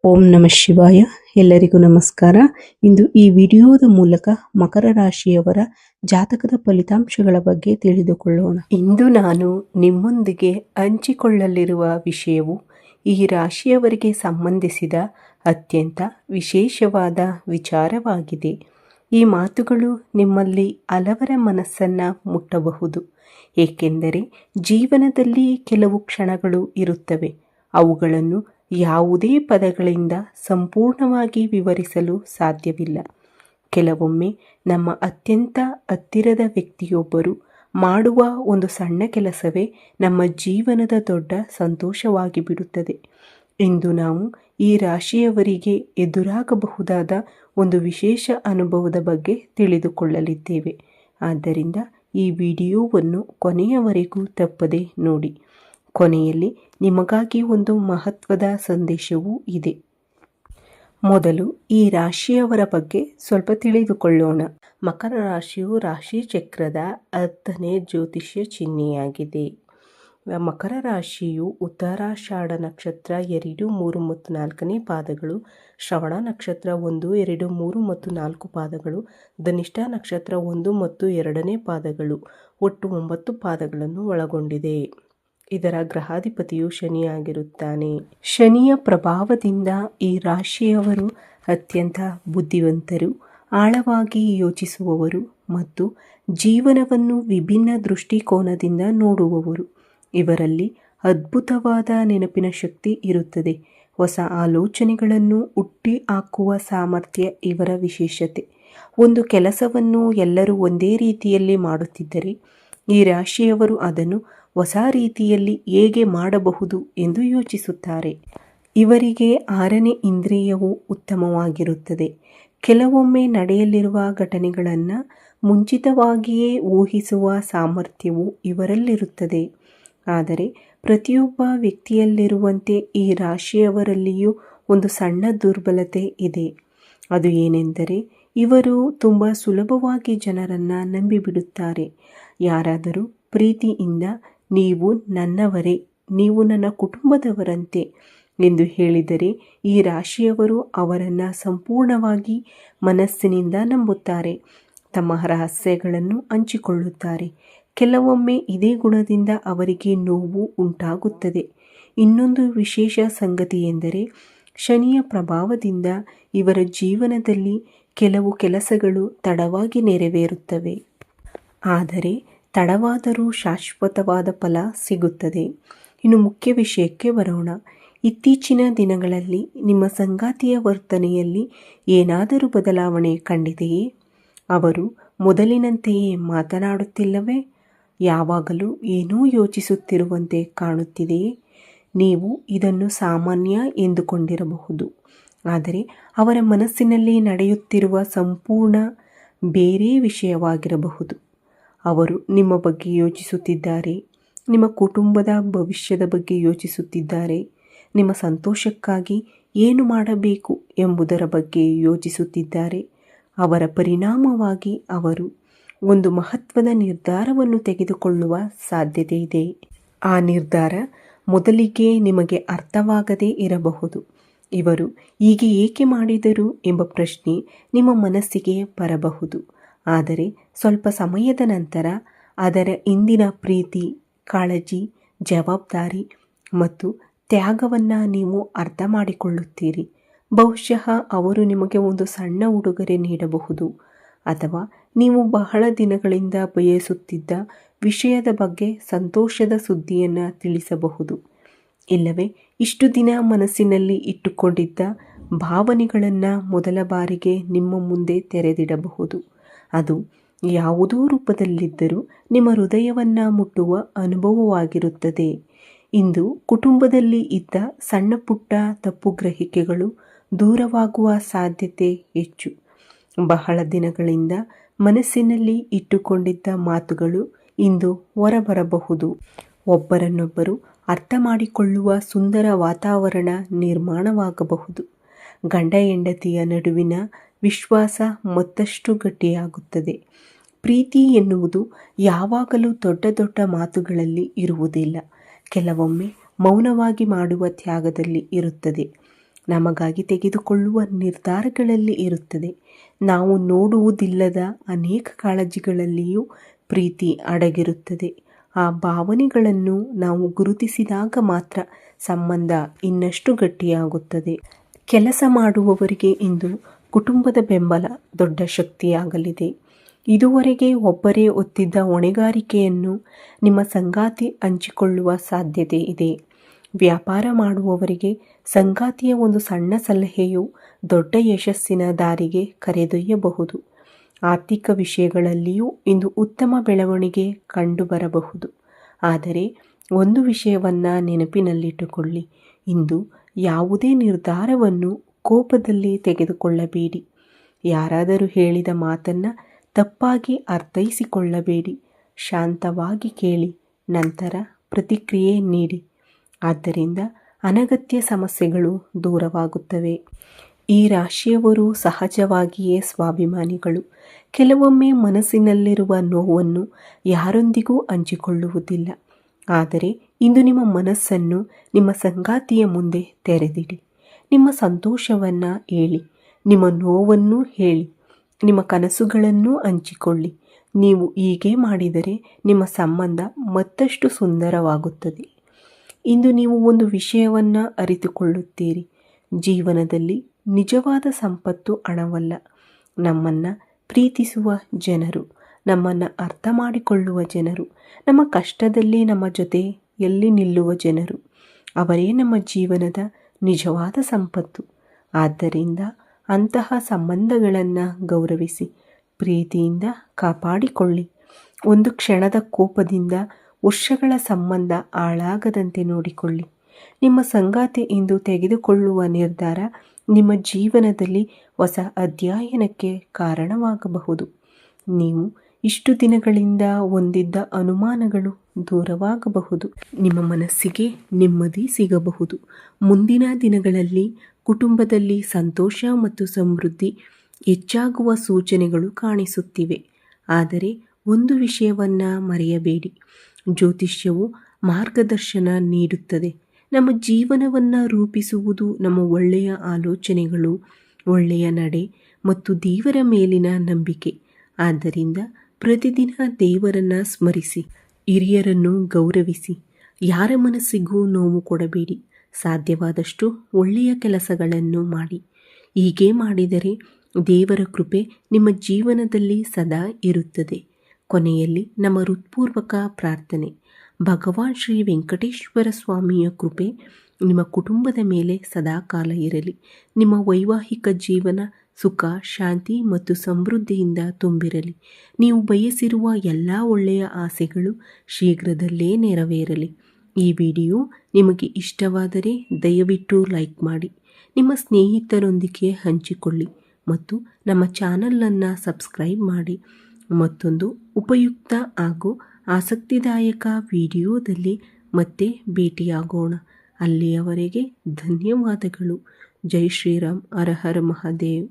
ಓಂ ನಮಃ ಶಿವಾಯ. ಎಲ್ಲರಿಗೂ ನಮಸ್ಕಾರ. ಇಂದು ಈ ವಿಡಿಯೋದ ಮೂಲಕ ಮಕರ ರಾಶಿಯವರ ಜಾತಕದ ಫಲಿತಾಂಶಗಳ ಬಗ್ಗೆ ತಿಳಿದುಕೊಳ್ಳೋಣ. ಇಂದು ನಾನು ನಿಮ್ಮೊಂದಿಗೆ ಹಂಚಿಕೊಳ್ಳಲಿರುವ ವಿಷಯವು ಈ ರಾಶಿಯವರಿಗೆ ಸಂಬಂಧಿಸಿದ ಅತ್ಯಂತ ವಿಶೇಷವಾದ ವಿಚಾರವಾಗಿದೆ. ಈ ಮಾತುಗಳು ನಿಮ್ಮಲ್ಲಿ ಹಲವರ ಮನಸ್ಸನ್ನು ಮುಟ್ಟಬಹುದು. ಏಕೆಂದರೆ ಜೀವನದಲ್ಲಿ ಕೆಲವು ಕ್ಷಣಗಳು ಇರುತ್ತವೆ. ಅವುಗಳನ್ನು ಯಾವುದೇ ಪದಗಳಿಂದ ಸಂಪೂರ್ಣವಾಗಿ ವಿವರಿಸಲು ಸಾಧ್ಯವಿಲ್ಲ. ಕೆಲವೊಮ್ಮೆ ನಮ್ಮ ಅತ್ಯಂತ ಹತ್ತಿರದ ವ್ಯಕ್ತಿಯೊಬ್ಬರು ಮಾಡುವ ಒಂದು ಸಣ್ಣ ಕೆಲಸವೇ ನಮ್ಮ ಜೀವನದ ದೊಡ್ಡ ಸಂತೋಷವಾಗಿ ಬಿಡುತ್ತದೆ. ಇಂದು ನಾವು ಈ ರಾಶಿಯವರಿಗೆ ಎದುರಾಗಬಹುದಾದ ಒಂದು ವಿಶೇಷ ಅನುಭವದ ಬಗ್ಗೆ ತಿಳಿದುಕೊಳ್ಳಲಿದ್ದೇವೆ. ಆದ್ದರಿಂದ ಈ ವಿಡಿಯೋವನ್ನು ಕೊನೆಯವರೆಗೂ ತಪ್ಪದೆ ನೋಡಿ. ಕೊನೆಯಲ್ಲಿ ನಿಮಗಾಗಿ ಒಂದು ಮಹತ್ವದ ಸಂದೇಶವೂ ಇದೆ. ಮೊದಲು ಈ ರಾಶಿಯವರ ಬಗ್ಗೆ ಸ್ವಲ್ಪ ತಿಳಿದುಕೊಳ್ಳೋಣ. ಮಕರ ರಾಶಿಯು ರಾಶಿ ಚಕ್ರದ 10ನೇ ಜ್ಯೋತಿಷ್ಯ ಚಿಹ್ನೆಯಾಗಿದೆ. ಮಕರ ರಾಶಿಯು ಉತ್ತರಾಷಾಢ ನಕ್ಷತ್ರ 2, 3 ಮತ್ತು 4ನೇ ಪಾದಗಳು, ಶ್ರವಣ ನಕ್ಷತ್ರ 1, 2, 3 ಮತ್ತು 4 ಪಾದಗಳು, ಧನಿಷ್ಠ ನಕ್ಷತ್ರ 1 ಮತ್ತು 2ನೇ ಪಾದಗಳು, ಒಟ್ಟು 9 ಪಾದಗಳನ್ನು ಒಳಗೊಂಡಿದೆ. ಇದರ ಗ್ರಹಾಧಿಪತಿಯು ಶನಿಯಾಗಿರುತ್ತಾನೆ. ಶನಿಯ ಪ್ರಭಾವದಿಂದ ಈ ರಾಶಿಯವರು ಅತ್ಯಂತ ಬುದ್ಧಿವಂತರು, ಆಳವಾಗಿ ಯೋಚಿಸುವವರು ಮತ್ತು ಜೀವನವನ್ನು ವಿಭಿನ್ನ ದೃಷ್ಟಿಕೋನದಿಂದ ನೋಡುವವರು. ಇವರಲ್ಲಿ ಅದ್ಭುತವಾದ ನೆನಪಿನ ಶಕ್ತಿ ಇರುತ್ತದೆ. ಹೊಸ ಆಲೋಚನೆಗಳನ್ನು ಹುಟ್ಟಿ ಹಾಕುವ ಸಾಮರ್ಥ್ಯ ಇವರ ವಿಶೇಷತೆ. ಒಂದು ಕೆಲಸವನ್ನು ಎಲ್ಲರೂ ಒಂದೇ ರೀತಿಯಲ್ಲಿ ಮಾಡುತ್ತಿದ್ದರೆ ಈ ರಾಶಿಯವರು ಅದನ್ನು ಹೊಸ ರೀತಿಯಲ್ಲಿ ಹೇಗೆ ಮಾಡಬಹುದು ಎಂದು ಯೋಚಿಸುತ್ತಾರೆ. ಇವರಿಗೆ 6ನೇ ಇಂದ್ರಿಯವು ಉತ್ತಮವಾಗಿರುತ್ತದೆ. ಕೆಲವೊಮ್ಮೆ ನಡೆಯಲಿರುವ ಘಟನೆಗಳನ್ನು ಮುಂಚಿತವಾಗಿಯೇ ಊಹಿಸುವ ಸಾಮರ್ಥ್ಯವು ಇವರಲ್ಲಿರುತ್ತದೆ. ಆದರೆ ಪ್ರತಿಯೊಬ್ಬ ವ್ಯಕ್ತಿಯಲ್ಲಿರುವಂತೆ ಈ ರಾಶಿಯವರಲ್ಲಿಯೂ ಒಂದು ಸಣ್ಣ ದುರ್ಬಲತೆ ಇದೆ. ಅದು ಏನೆಂದರೆ ಇವರು ತುಂಬ ಸುಲಭವಾಗಿ ಜನರನ್ನು ನಂಬಿಬಿಡುತ್ತಾರೆ. ಯಾರಾದರೂ ಪ್ರೀತಿಯಿಂದ ನೀವು ನನ್ನವರೇ, ನೀವು ನನ್ನ ಕುಟುಂಬದವರಂತೆ ಎಂದು ಹೇಳಿದರೆ ಈ ರಾಶಿಯವರು ಅವರನ್ನು ಸಂಪೂರ್ಣವಾಗಿ ಮನಸ್ಸಿನಿಂದ ನಂಬುತ್ತಾರೆ. ತಮ್ಮ ರಹಸ್ಯಗಳನ್ನು ಹಂಚಿಕೊಳ್ಳುತ್ತಾರೆ. ಕೆಲವೊಮ್ಮೆ ಇದೇ ಗುಣದಿಂದ ಅವರಿಗೆ ನೋವು ಉಂಟಾಗುತ್ತದೆ. ಇನ್ನೊಂದು ವಿಶೇಷ ಸಂಗತಿ ಎಂದರೆ ಶನಿಯ ಪ್ರಭಾವದಿಂದ ಇವರ ಜೀವನದಲ್ಲಿ ಕೆಲವು ಕೆಲಸಗಳು ತಡವಾಗಿ ನೆರವೇರುತ್ತವೆ. ಆದರೆ ತಡವಾದರೂ ಶಾಶ್ವತವಾದ ಫಲ ಸಿಗುತ್ತದೆ. ಇನ್ನು ಮುಖ್ಯ ವಿಷಯಕ್ಕೆ ಬರೋಣ. ಇತ್ತೀಚಿನ ದಿನಗಳಲ್ಲಿ ನಿಮ್ಮ ಸಂಗಾತಿಯ ವರ್ತನೆಯಲ್ಲಿ ಏನಾದರೂ ಬದಲಾವಣೆ ಕಂಡಿದೆಯೇ? ಅವರು ಮೊದಲಿನಂತೆಯೇ ಮಾತನಾಡುತ್ತಿಲ್ಲವೇ? ಯಾವಾಗಲೂ ಏನೋ ಯೋಚಿಸುತ್ತಿರುವಂತೆ ಕಾಣುತ್ತಿದೆಯೇ? ನೀವು ಇದನ್ನು ಸಾಮಾನ್ಯ ಎಂದುಕೊಂಡಿರಬಹುದು. ಆದರೆ ಅವರ ಮನಸ್ಸಿನಲ್ಲಿ ನಡೆಯುತ್ತಿರುವ ಸಂಪೂರ್ಣ ಬೇರೆ ವಿಷಯವಾಗಿರಬಹುದು. ಅವರು ನಿಮ್ಮ ಬಗ್ಗೆ ಯೋಚಿಸುತ್ತಿದ್ದಾರೆ, ನಿಮ್ಮ ಕುಟುಂಬದ ಭವಿಷ್ಯದ ಬಗ್ಗೆ ಯೋಚಿಸುತ್ತಿದ್ದಾರೆ, ನಿಮ್ಮ ಸಂತೋಷಕ್ಕಾಗಿ ಏನು ಮಾಡಬೇಕು ಎಂಬುದರ ಬಗ್ಗೆ ಯೋಚಿಸುತ್ತಿದ್ದಾರೆ. ಅವರ ಪರಿಣಾಮವಾಗಿ ಅವರು ಒಂದು ಮಹತ್ವದ ನಿರ್ಧಾರವನ್ನು ತೆಗೆದುಕೊಳ್ಳುವ ಸಾಧ್ಯತೆ ಇದೆ. ಆ ನಿರ್ಧಾರ ಮೊದಲಿಗೆ ನಿಮಗೆ ಅರ್ಥವಾಗದೇ ಇರಬಹುದು. ಇವರು ಹೀಗೆ ಏಕೆ ಮಾಡಿದರು ಎಂಬ ಪ್ರಶ್ನೆ ನಿಮ್ಮ ಮನಸ್ಸಿಗೆ ಬರಬಹುದು. ಆದರೆ ಸ್ವಲ್ಪ ಸಮಯದ ನಂತರ ಅದರ ಹಿಂದಿನ ಪ್ರೀತಿ, ಕಾಳಜಿ, ಜವಾಬ್ದಾರಿ ಮತ್ತು ತ್ಯಾಗವನ್ನು ನೀವು ಅರ್ಥ ಮಾಡಿಕೊಳ್ಳುತ್ತೀರಿ. ಬಹುಶಃ ಅವರು ನಿಮಗೆ ಒಂದು ಸಣ್ಣ ಉಡುಗೊರೆ ನೀಡಬಹುದು, ಅಥವಾ ನೀವು ಬಹಳ ದಿನಗಳಿಂದ ಬಯಸುತ್ತಿದ್ದ ವಿಷಯದ ಬಗ್ಗೆ ಸಂತೋಷದ ಸುದ್ದಿಯನ್ನು ತಿಳಿಸಬಹುದು. ಇಲ್ಲವೇ ಇಷ್ಟು ದಿನ ಮನಸ್ಸಿನಲ್ಲಿ ಇಟ್ಟುಕೊಂಡಿದ್ದ ಭಾವನೆಗಳನ್ನು ಮೊದಲ ಬಾರಿಗೆ ನಿಮ್ಮ ಮುಂದೆ ತೆರೆದಿಡಬಹುದು. ಅದು ಯಾವುದೋ ರೂಪದಲ್ಲಿದ್ದರೂ ನಿಮ್ಮ ಹೃದಯವನ್ನು ಮುಟ್ಟುವ ಅನುಭವವಾಗಿರುತ್ತದೆ. ಇಂದು ಕುಟುಂಬದಲ್ಲಿ ಇದ್ದ ಸಣ್ಣ ಪುಟ್ಟ ತಪ್ಪುಗ್ರಹಿಕೆಗಳು ದೂರವಾಗುವ ಸಾಧ್ಯತೆ ಹೆಚ್ಚು. ಬಹಳ ದಿನಗಳಿಂದ ಮನಸ್ಸಿನಲ್ಲಿ ಇಟ್ಟುಕೊಂಡಿದ್ದ ಮಾತುಗಳು ಇಂದು ಹೊರಬರಬಹುದು. ಒಬ್ಬರನ್ನೊಬ್ಬರು ಅರ್ಥ ಮಾಡಿಕೊಳ್ಳುವ ಸುಂದರ ವಾತಾವರಣ ನಿರ್ಮಾಣವಾಗಬಹುದು. ಗಂಡ ಹೆಂಡತಿಯ ನಡುವಿನ ವಿಶ್ವಾಸ ಮತ್ತಷ್ಟು ಗಟ್ಟಿಯಾಗುತ್ತದೆ. ಪ್ರೀತಿ ಎನ್ನುವುದು ಯಾವಾಗಲೂ ದೊಡ್ಡ ದೊಡ್ಡ ಮಾತುಗಳಲ್ಲಿ ಇರುವುದಿಲ್ಲ. ಕೆಲವೊಮ್ಮೆ ಮೌನವಾಗಿ ಮಾಡುವ ತ್ಯಾಗದಲ್ಲಿ ಇರುತ್ತದೆ. ನಮಗಾಗಿ ತೆಗೆದುಕೊಳ್ಳುವ ನಿರ್ಧಾರಗಳಲ್ಲಿ ಇರುತ್ತದೆ. ನಾವು ನೋಡುವುದಿಲ್ಲದ ಅನೇಕ ಕಾಳಜಿಗಳಲ್ಲಿಯೂ ಪ್ರೀತಿ ಅಡಗಿರುತ್ತದೆ. ಆ ಭಾವನೆಗಳನ್ನು ನಾವು ಗುರುತಿಸಿದಾಗ ಮಾತ್ರ ಸಂಬಂಧ ಇನ್ನಷ್ಟು ಗಟ್ಟಿಯಾಗುತ್ತದೆ. ಕೆಲಸ ಮಾಡುವವರಿಗೆ ಇಂದು ಕುಟುಂಬದ ಬೆಂಬಲ ದೊಡ್ಡ ಶಕ್ತಿಯಾಗಲಿದೆ. ಇದುವರೆಗೆ ಒಬ್ಬರೇ ಹೊತ್ತಿದ್ದ ಹೊಣೆಗಾರಿಕೆಯನ್ನು ನಿಮ್ಮ ಸಂಗಾತಿ ಹಂಚಿಕೊಳ್ಳುವ ಸಾಧ್ಯತೆ ಇದೆ. ವ್ಯಾಪಾರ ಮಾಡುವವರಿಗೆ ಸಂಗಾತಿಯ ಒಂದು ಸಣ್ಣ ಸಲಹೆಯು ದೊಡ್ಡ ಯಶಸ್ಸಿನ ದಾರಿಗೆ ಕರೆದೊಯ್ಯಬಹುದು. ಆರ್ಥಿಕ ವಿಷಯಗಳಲ್ಲಿಯೂ ಇಂದು ಉತ್ತಮ ಬೆಳವಣಿಗೆ ಕಂಡುಬರಬಹುದು. ಆದರೆ ಒಂದು ವಿಷಯವನ್ನು ನೆನಪಿನಲ್ಲಿಟ್ಟುಕೊಳ್ಳಿ, ಇಂದು ಯಾವುದೇ ನಿರ್ಧಾರವನ್ನು ಕೋಪದಲ್ಲಿ ತೆಗೆದುಕೊಳ್ಳಬೇಡಿ. ಯಾರಾದರೂ ಹೇಳಿದ ಮಾತನ್ನು ತಪ್ಪಾಗಿ ಅರ್ಥೈಸಿಕೊಳ್ಳಬೇಡಿ. ಶಾಂತವಾಗಿ ಕೇಳಿ, ನಂತರ ಪ್ರತಿಕ್ರಿಯೆ ನೀಡಿ. ಆದ್ದರಿಂದ ಅನಗತ್ಯ ಸಮಸ್ಯೆಗಳು ದೂರವಾಗುತ್ತವೆ. ಈ ರಾಶಿಯವರು ಸಹಜವಾಗಿಯೇ ಸ್ವಾಭಿಮಾನಿಗಳು. ಕೆಲವೊಮ್ಮೆ ಮನಸ್ಸಿನಲ್ಲಿರುವ ನೋವನ್ನು ಯಾರೊಂದಿಗೂ ಹಂಚಿಕೊಳ್ಳುವುದಿಲ್ಲ. ಆದರೆ ಇಂದು ನಿಮ್ಮ ಮನಸ್ಸನ್ನು ನಿಮ್ಮ ಸಂಗಾತಿಯ ಮುಂದೆ ತೆರೆದಿಡಿ. ನಿಮ್ಮ ಸಂತೋಷವನ್ನು ಹೇಳಿ, ನಿಮ್ಮ ನೋವನ್ನು ಹೇಳಿ, ನಿಮ್ಮ ಕನಸುಗಳನ್ನು ಹಂಚಿಕೊಳ್ಳಿ. ನೀವು ಹೀಗೆ ಮಾಡಿದರೆ ನಿಮ್ಮ ಸಂಬಂಧ ಮತ್ತಷ್ಟು ಸುಂದರವಾಗುತ್ತದೆ. ಇಂದು ನೀವು ಒಂದು ವಿಷಯವನ್ನು ಅರಿತುಕೊಳ್ಳುತ್ತೀರಿ. ಜೀವನದಲ್ಲಿ ನಿಜವಾದ ಸಂಪತ್ತು ಹಣವಲ್ಲ, ನಮ್ಮನ್ನು ಪ್ರೀತಿಸುವ ಜನರು, ನಮ್ಮನ್ನು ಅರ್ಥ ಮಾಡಿಕೊಳ್ಳುವ ಜನರು, ನಮ್ಮ ಕಷ್ಟದಲ್ಲಿ ನಮ್ಮ ಜೊತೆಯಲ್ಲಿ ನಿಲ್ಲುವ ಜನರು, ಅವರೇ ನಮ್ಮ ಜೀವನದ ನಿಜವಾದ ಸಂಪತ್ತು. ಆದ್ದರಿಂದ ಅಂತಹ ಸಂಬಂಧಗಳನ್ನು ಗೌರವಿಸಿ ಪ್ರೀತಿಯಿಂದ ಕಾಪಾಡಿಕೊಳ್ಳಿ. ಒಂದು ಕ್ಷಣದ ಕೋಪದಿಂದ ವರ್ಷಗಳ ಸಂಬಂಧ ಹಾಳಾಗದಂತೆ ನೋಡಿಕೊಳ್ಳಿ. ನಿಮ್ಮ ಸಂಗಾತಿ ಇಂದು ತೆಗೆದುಕೊಳ್ಳುವ ನಿರ್ಧಾರ ನಿಮ್ಮ ಜೀವನದಲ್ಲಿ ಹೊಸ ಅಧ್ಯಾಯನಕ್ಕೆ ಕಾರಣವಾಗಬಹುದು. ನೀವು ಇಷ್ಟು ದಿನಗಳಿಂದ ಹೊಂದಿದ್ದ ಅನುಮಾನಗಳು ದೂರವಾಗಬಹುದು. ನಿಮ್ಮ ಮನಸ್ಸಿಗೆ ನೆಮ್ಮದಿ ಸಿಗಬಹುದು. ಮುಂದಿನ ದಿನಗಳಲ್ಲಿ ಕುಟುಂಬದಲ್ಲಿ ಸಂತೋಷ ಮತ್ತು ಸಮೃದ್ಧಿ ಹೆಚ್ಚಾಗುವ ಸೂಚನೆಗಳು ಕಾಣಿಸುತ್ತಿವೆ. ಆದರೆ ಒಂದು ವಿಷಯವನ್ನು ಮರೆಯಬೇಡಿ, ಜ್ಯೋತಿಷ್ಯವು ಮಾರ್ಗದರ್ಶನ ನೀಡುತ್ತದೆ. ನಮ್ಮ ಜೀವನವನ್ನು ರೂಪಿಸುವುದು ನಮ್ಮ ಒಳ್ಳೆಯ ಆಲೋಚನೆಗಳು, ಒಳ್ಳೆಯ ನಡೆ ಮತ್ತು ದೇವರ ಮೇಲಿನ ನಂಬಿಕೆ. ಆದ್ದರಿಂದ ಪ್ರತಿದಿನ ದೇವರನ್ನು ಸ್ಮರಿಸಿ, ಹಿರಿಯರನ್ನು ಗೌರವಿಸಿ, ಯಾರ ಮನಸ್ಸಿಗೂ ನೋವು ಕೊಡಬೇಡಿ. ಸಾಧ್ಯವಾದಷ್ಟು ಒಳ್ಳೆಯ ಕೆಲಸಗಳನ್ನು ಮಾಡಿ. ಹೀಗೆ ಮಾಡಿದರೆ ದೇವರ ಕೃಪೆ ನಿಮ್ಮ ಜೀವನದಲ್ಲಿ ಸದಾ ಇರುತ್ತದೆ. ಕೊನೆಯಲ್ಲಿ ನಮ್ಮ ಹೃತ್ಪೂರ್ವಕ ಪ್ರಾರ್ಥನೆ. ಭಗವಾನ್ ಶ್ರೀ ವೆಂಕಟೇಶ್ವರ ಸ್ವಾಮಿಯ ಕೃಪೆ ನಿಮ್ಮ ಕುಟುಂಬದ ಮೇಲೆ ಸದಾಕಾಲ ಇರಲಿ. ನಿಮ್ಮ ವೈವಾಹಿಕ ಜೀವನ ಸುಖ, ಶಾಂತಿ ಮತ್ತು ಸಮೃದ್ಧಿಯಿಂದ ತುಂಬಿರಲಿ. ನೀವು ಬಯಸಿರುವ ಎಲ್ಲ ಒಳ್ಳೆಯ ಆಸೆಗಳು ಶೀಘ್ರದಲ್ಲೇ ನೆರವೇರಲಿ. ಈ ವಿಡಿಯೋ ನಿಮಗೆ ಇಷ್ಟವಾದರೆ ದಯವಿಟ್ಟು ಲೈಕ್ ಮಾಡಿ, ನಿಮ್ಮ ಸ್ನೇಹಿತರೊಂದಿಗೆ ಹಂಚಿಕೊಳ್ಳಿ ಮತ್ತು ನಮ್ಮ ಚಾನಲನ್ನು ಸಬ್ಸ್ಕ್ರೈಬ್ ಮಾಡಿ. ಮತ್ತೊಂದು ಉಪಯುಕ್ತ ಹಾಗೂ ಆಸಕ್ತಿದಾಯಕ ವಿಡಿಯೋದಲ್ಲಿ ಮತ್ತೆ ಭೇಟಿಯಾಗೋಣ. ಅಲ್ಲಿಯವರೆಗೆ ಧನ್ಯವಾದಗಳು. ಜೈ ಶ್ರೀರಾಮ್. ಹರ ಹರ ಮಹಾದೇವ್.